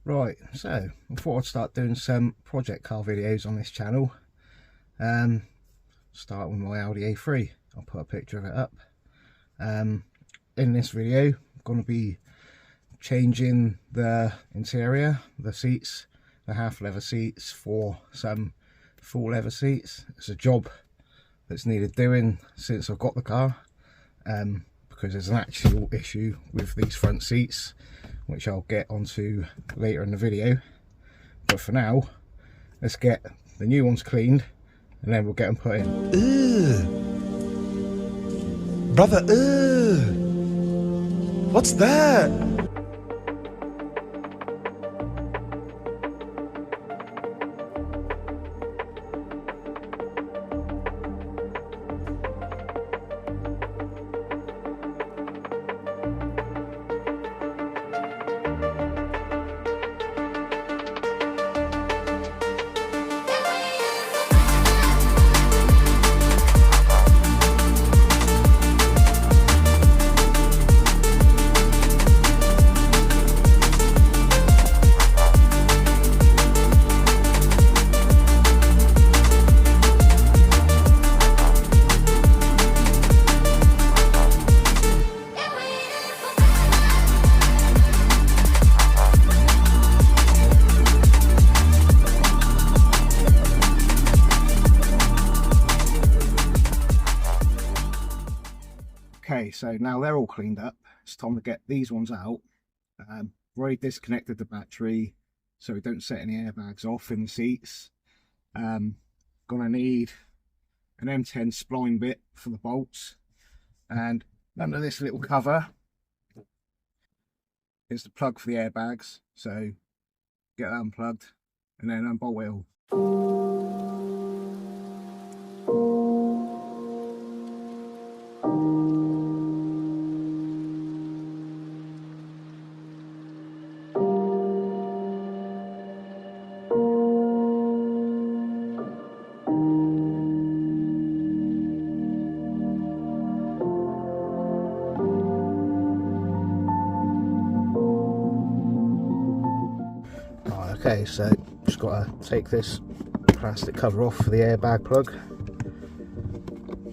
Right, so I thought I'd start doing some project car videos on this channel. Start with my Audi A3. I'll put a picture of it up. In this video, I'm going to be changing the interior, the seats, the half leather seats for some full leather seats. It's a job that's needed doing since I've got the car, because there's an actual issue with these front seats, which I'll get onto later in the video. But for now, let's get the new ones cleaned and then we'll get them put in. Ugh. Brother, ugh. What's that? Okay, so now they're all cleaned up, it's time to get these ones out. I've already disconnected the battery so we don't set any airbags off in the seats. Gonna need an M10 spline bit for the bolts, and under this little cover is the plug for the airbags, so get that unplugged and then unbolt it all. Okay, so just got to take this plastic cover off for the airbag plug,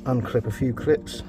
unclip a few clips,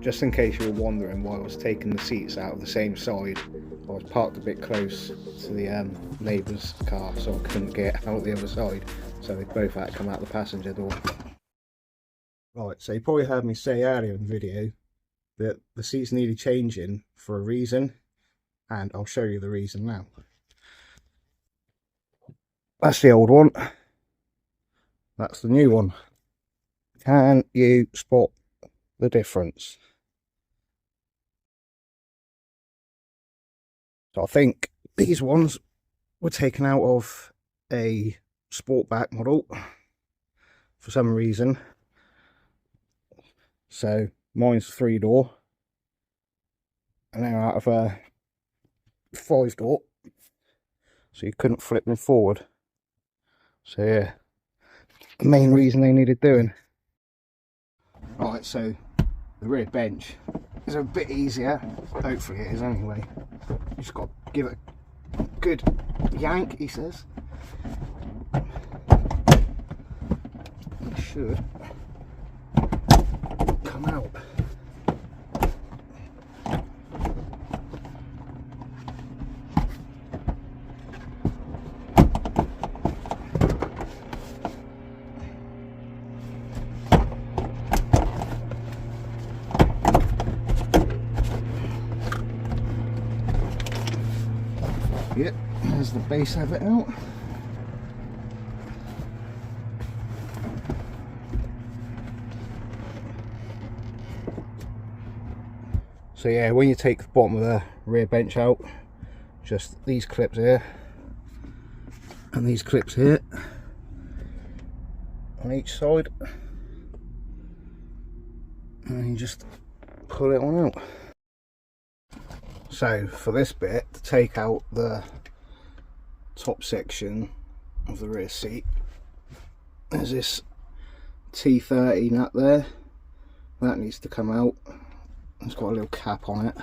Just in case you were wondering why I was taking the seats out of the same side. I was parked a bit close to the neighbour's car, so I couldn't get out the other side, so they both had to come out the passenger door. Right, so you probably heard me say earlier in the video that the seats needed changing for a reason, and I'll show you the reason now. That's the old one, that's the new one. Can you spot the difference? So I think these ones were taken out of a Sportback model for some reason. So mine's 3-door and they're out of a 5-door, so you couldn't flip them forward. So yeah, the main reason they needed doing. Right, so the rear bench is a bit easier, hopefully it is anyway. You just got to give it a good yank, he says. It should the base of it out. So yeah, when you take the bottom of the rear bench out, just these clips here and these clips here on each side, and you just pull it on out. So for this bit, to take out the top section of the rear seat, there's this T30 nut there that needs to come out. It's got a little cap on it,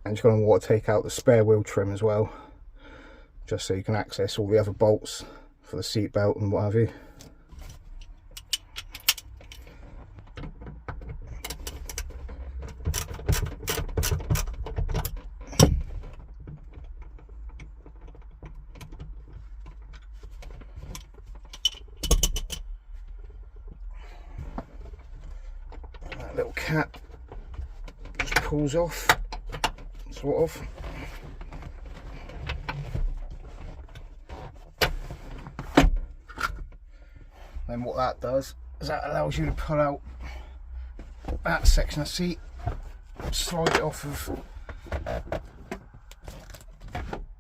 and you're going to want to take out the spare wheel trim as well, just so you can access all the other bolts for the seat belt and what have you. That little cap just pulls off, sort of. Then what that does is that allows you to pull out that section of seat, slide it off of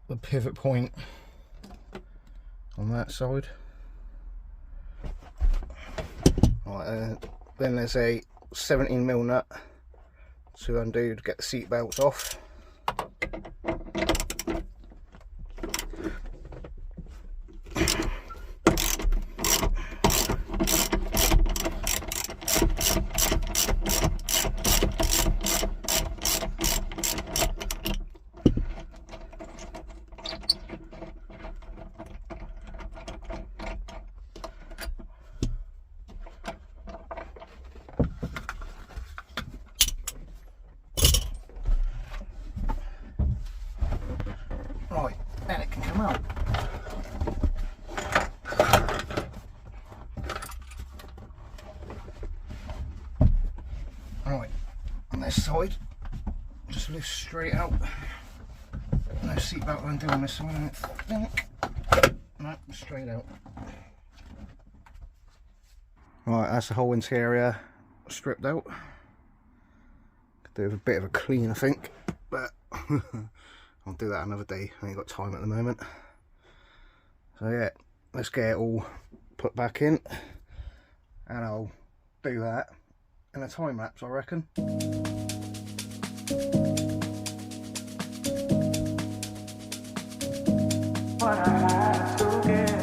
the pivot point on that side. Right, then there's a 17mm nut to undo to get the seat belts off. Right, then it can come out. Right, on this side, just lift straight out. No seatbelt undo on this one, I don't think. No, straight out. Right, that's the whole interior stripped out. Could do with a bit of a clean, I think, but I'll do that another day. I ain't got time at the moment. So yeah, let's get it all put back in, and I'll do that in a time lapse, I reckon. What I had to give.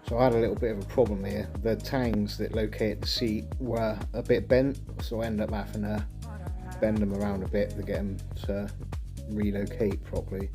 So I had a little bit of a problem here. The tangs that locate the seat were a bit bent, so I ended up having to bend them around a bit to get them to relocate properly.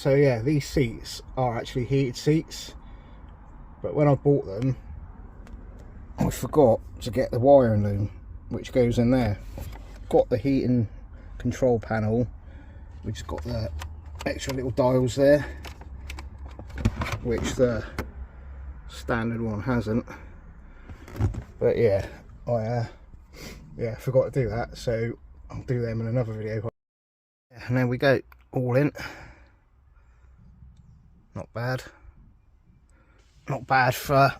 So yeah, these seats are actually heated seats, but when I bought them I forgot to get the wiring loom which goes in there. Got the heating control panel, which has got the extra little dials there, which the standard one hasn't. But yeah, I forgot to do that, so I'll do them in another video. And there we go, all in. Not bad. Not bad for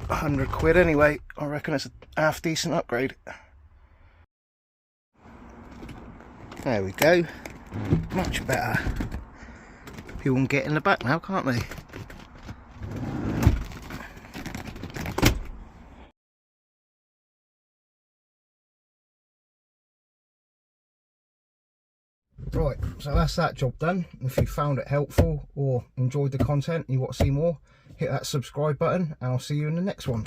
100 quid anyway. I reckon it's a half decent upgrade. There we go. Much better. People can get in the back now, can't they? Right, so that's that job done. If you found it helpful or enjoyed the content and you want to see more, hit that subscribe button and I'll see you in the next one.